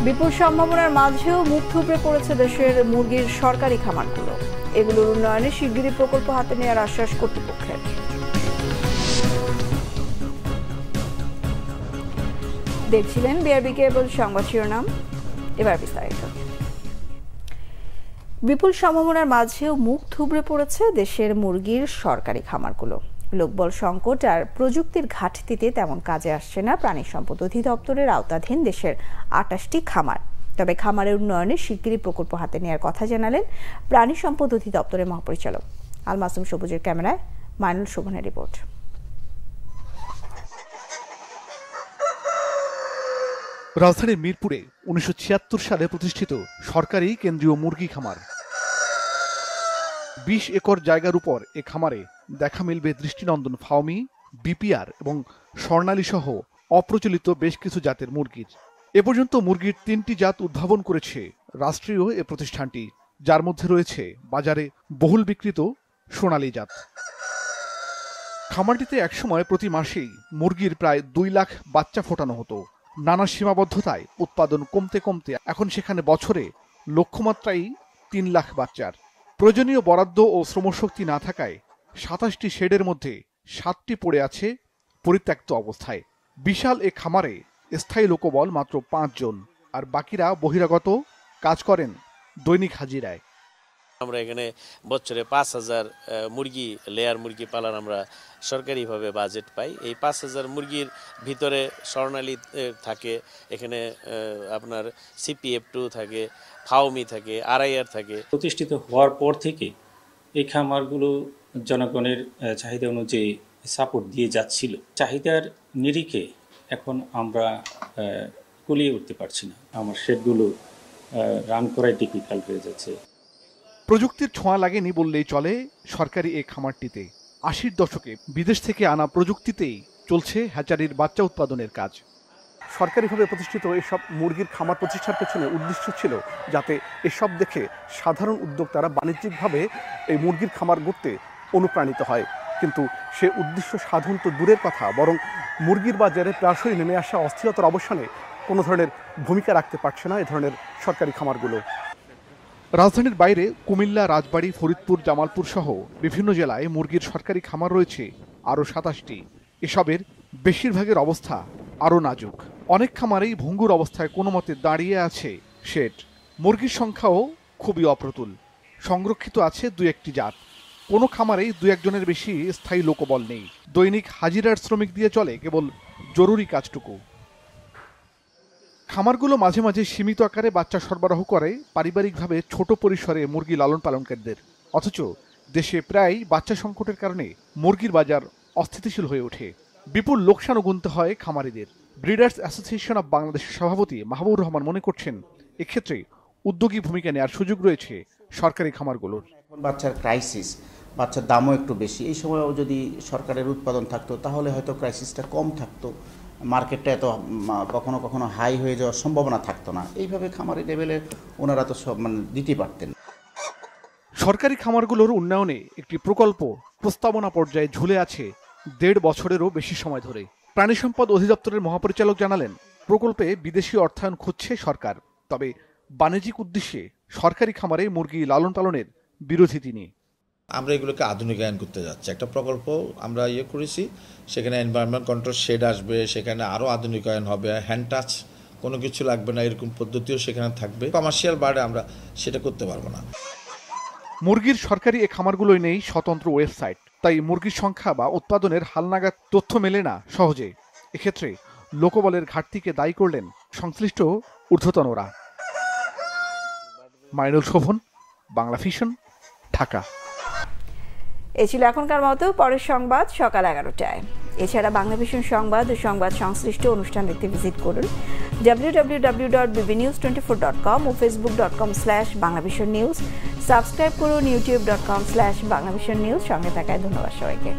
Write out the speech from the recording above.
বিপুল সম্ভাবনার মাঝেও মুখ থুবড়ে পড়েছে দেশের মুরগির সরকারি খামারগুলো। এগুলোর উন্নয়নে শিগগিরই প্রকল্প হাতে নেওয়ার আশ্বাস কর্তৃপক্ষের। দেখছিলেন বিআরবি কেবল সংবাদ শিরোনাম, এবার বিস্তারিত। বিপুল সম্ভাবনার মাঝেও মুখ থুবড়ে পড়েছে দেশের মুরগির সরকারি খামারগুলো। লোকবল সংকট আর প্রযুক্তির ঘাটতিতে তেমন কাজে আসছে না প্রাণী সম্পদ অধিদপ্তরের আওতাধীন দেশের ২৮টি খামার। তবে খামারের উন্নয়নে শিগগিরই প্রকল্প হাতে নেওয়ার কথা জানালেন প্রাণী সম্পদ অধিদপ্তরের মহাপরিচালক। আল মাসুম সবুজের ক্যামেরায় মাইনুল শোভনের রিপোর্ট। রাজধানীর মিরপুরে ১৯৭৬ সালে প্রতিষ্ঠিত সরকারি কেন্দ্রীয় মুরগি খামার। ২০ একর জায়গার উপর এ খামারে দেখা মিলবে দৃষ্টিনন্দন ফাউমি, বিপিআর এবং স্বর্ণালী সহ অপ্রচলিত বেশ কিছু জাতের মুরগির। এ পর্যন্ত মুরগির ৩টি জাত উদ্ভাবন করেছে রাষ্ট্রীয় এ প্রতিষ্ঠানটি, যার মধ্যে রয়েছে বাজারে বহুল বিক্রিত সোনালী জাত। খামারটিতে একসময় প্রতি মাসেই মুরগির প্রায় ২ লাখ বাচ্চা ফোটানো হতো। নানা সীমাবদ্ধতায় উৎপাদন কমতে কমতে এখন সেখানে বছরে লক্ষ্যমাত্রাই ৩ লাখ বাচ্চার। প্রয়োজনীয় বরাদ্দ ও শ্রমশক্তি না থাকায় ২৭টি শেডের মধ্যে ৭টি পড়ে আছে পরিত্যক্ত অবস্থায়। বিশাল এ খামারে স্থায়ী লোকবল মাত্র ৫ জন, আর বাকিরা বহিরাগত, কাজ করেন দৈনিক হাজিরায়। আমরা এখানে বছরে ৫,০০০ মুরগি, লেয়ার মুরগি পালার আমরা সরকারিভাবে বাজেট পাই। এই ৫,০০০ মুরগির ভিতরে স্বর্ণালী থাকে, এখানে আপনার CPF2 থাকে, ফাউমি থাকে, RIR থাকে। প্রতিষ্ঠিত হওয়ার পর থেকে এই খামারগুলো জনগণের চাহিদা অনুযায়ী সাপোর্ট দিয়ে যাচ্ছিল। চাহিদার নিরিখে এখন আমরা কুলিয়ে উঠতে পারছি না। আমার শেডগুলো রান করাই ডিফিকাল্ট হয়ে যাচ্ছে। প্রযুক্তির ছোঁয়া লাগেনি বললেই চলে সরকারি এই খামারটিতে। ৮০-র দশকে বিদেশ থেকে আনা প্রযুক্তিতেই চলছে হ্যাচারির বাচ্চা উৎপাদনের কাজ। সরকারিভাবে প্রতিষ্ঠিত এসব মুরগির খামার প্রতিষ্ঠার পেছনে উদ্দেশ্য ছিল যাতে এসব দেখে সাধারণ উদ্যোক্তারা বাণিজ্যিকভাবে এই মুরগির খামার গড়তে অনুপ্রাণিত হয়। কিন্তু সে উদ্দেশ্য সাধন তো দূরের কথা, বরং মুরগির বাজারে প্রায়শই নেমে আসা অস্থিরতার অবসানে কোনো ধরনের ভূমিকা রাখতে পারছে না এ ধরনের সরকারি খামারগুলো। রাজধানীর বাইরে কুমিল্লা, রাজবাড়ী, ফরিদপুর, জামালপুর সহ বিভিন্ন জেলায় মুরগির সরকারি খামার রয়েছে আরও ২৭টি। এসবের বেশিরভাগের অবস্থা আরও নাজুক। অনেক খামারেই ভঙ্গুর অবস্থায় কোনো মতে দাঁড়িয়ে আছে শেড। মুরগির সংখ্যাও খুবই অপ্রতুল। সংরক্ষিত আছে ২-১টি জাত। কোনো খামারেই ২-১ জনের বেশি স্থায়ী লোকবল নেই। দৈনিক হাজিরার শ্রমিক দিয়ে চলে কেবল জরুরি কাজটুকু। খামারগুলো মাঝে মাঝে সীমিত আকারে বাচ্চা সরবরাহ করে পারিবারিকভাবে ছোট পরিসরে মুরগি লালন পালনকারীদের। অথচ দেশে প্রায় বাচ্চা সংকটের কারণে মুরগির বাজার অস্থিতিশীল হয়ে ওঠে। বিপুল লোকসানও গুনতে হয় খামারিদের। ব্রিডার্স অ্যাসোসিয়েশন অব বাংলাদেশের সভাপতি মাহবুবুর রহমান মনে করছেন, এক্ষেত্রে উদ্যোগী ভূমিকা নেওয়ার সুযোগ রয়েছে সরকারি খামারগুলোর। বাচ্চার ক্রাইসিস, বাচ্চার দামও একটু বেশি। এই সময়ও যদি সরকারের উৎপাদন থাকতো তাহলে হয়তো ক্রাইসিসটা কম থাকতো, মার্কেটটা এত কখনো কখনো হাই হয়ে যাওয়ার সম্ভাবনা থাকতো না। এইভাবে খামারি লেভেলে ওনারা তো সব দিতে পারতেন। সরকারি খামারগুলোর উন্নয়নে একটি প্রকল্প প্রস্তাবনা পর্যায়ে ঝুলে আছে ১.৫ বছরেরও বেশি সময় ধরে। প্রাণী সম্পদ অধিদপ্তরের মহাপরিচালক জানালেন, প্রকল্পে বিদেশি অর্থায়ন খুঁজছে সরকার। তবে বাণিজ্যিক উদ্দেশ্যে সরকারি খামারে মুরগি লালন পালনের বিরোধী তিনি। আমরা এগুলোকে আধুনিকায়ন করতে যাচ্ছি। একটা প্রকল্প আমরা করেছি, সেখানে এনভায়রনমেন্ট কন্ট্রোল শেড আসবে, সেখানে আরও আধুনিকায়ন হবে, হ্যান্ড টাচ কোনো কিছু লাগবে না, এরকম পদ্ধতিও সেখানে থাকবে। কমার্শিয়াল বার্ডে আমরা সেটা করতে পারবো না। মুরগির সরকারি এ খামারগুলোই নেই স্বতন্ত্র ওয়েবসাইট, তাই মুরগির সংখ্যা বা উৎপাদনের হালনাগাদ তথ্য মেলে না সহজে। এক্ষেত্রে লোকবলের ঘাটতিকে দায়ী করলেন সংশ্লিষ্ট ঊর্ধ্বতনরা। মাইনুল শোভন, বাংলা ভিশন, ঢাকা। এ ছিল এখনকার মতো। পরের সংবাদ সকাল 11টায়। এছাড়া বাংলা ভিশন সংবাদ ও সংবাদ সংশ্লিষ্ট অনুষ্ঠান দেখতে ভিজিট করুন www.bbnews24.com ও facebook.com/banglavisionnews। সাবস্ক্রাইব করুন youtube.com/banglavisionnews। সঙ্গে থাকায় ধন্যবাদ সবাইকে।